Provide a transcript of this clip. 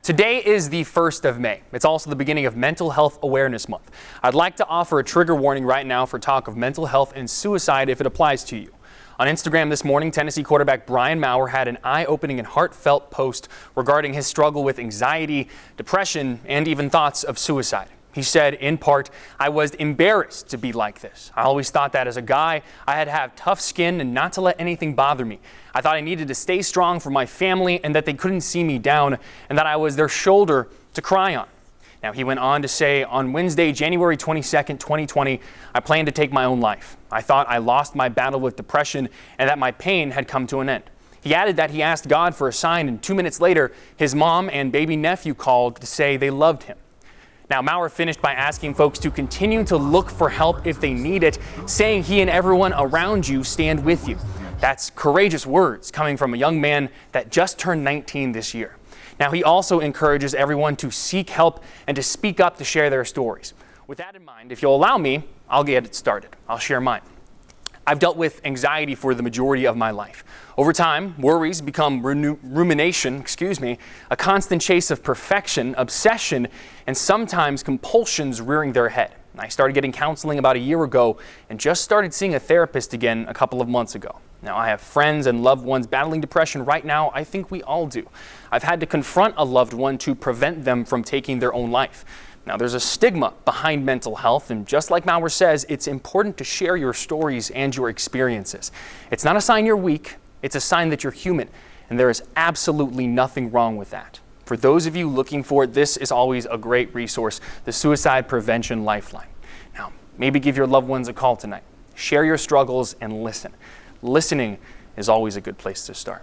Today is the 1st of May. It's also the beginning of Mental Health Awareness Month. I'd like to offer a trigger warning right now for talk of mental health and suicide if it applies to you. On Instagram this morning, Tennessee quarterback Brian Maurer had an eye-opening and heartfelt post regarding his struggle with anxiety, depression, and even thoughts of suicide. He said, in part, "I was embarrassed to be like this. I always thought that as a guy, I had to have tough skin and not to let anything bother me. I thought I needed to stay strong for my family and that they couldn't see me down and that I was their shoulder to cry on." Now, he went on to say, on Wednesday, January 22nd, 2020, I planned to take my own life. I thought I lost my battle with depression and that my pain had come to an end. He added that he asked God for a sign, and 2 minutes later, his mom and baby nephew called to say they loved him. Now, Maurer finished by asking folks to continue to look for help if they need it, saying he and everyone around you stand with you. That's courageous words coming from a young man that just turned 19 this year. Now, he also encourages everyone to seek help and to speak up to share their stories. With that in mind, if you'll allow me, I'll get it started. I'll share mine. I've dealt with anxiety for the majority of my life. Over time, worries become rumination, a constant chase of perfection, obsession, and sometimes compulsions rearing their head. I started getting counseling about a year ago and just started seeing a therapist again a couple of months ago. Now, I have friends and loved ones battling depression right now. I think we all do. I've had to confront a loved one to prevent them from taking their own life. Now, there's a stigma behind mental health, and just like Maurer says, it's important to share your stories and your experiences. It's not a sign you're weak, it's a sign that you're human, and there is absolutely nothing wrong with that. For those of you looking for it, this is always a great resource, the Suicide Prevention Lifeline. Now, maybe give your loved ones a call tonight. Share your struggles and listen. Listening is always a good place to start.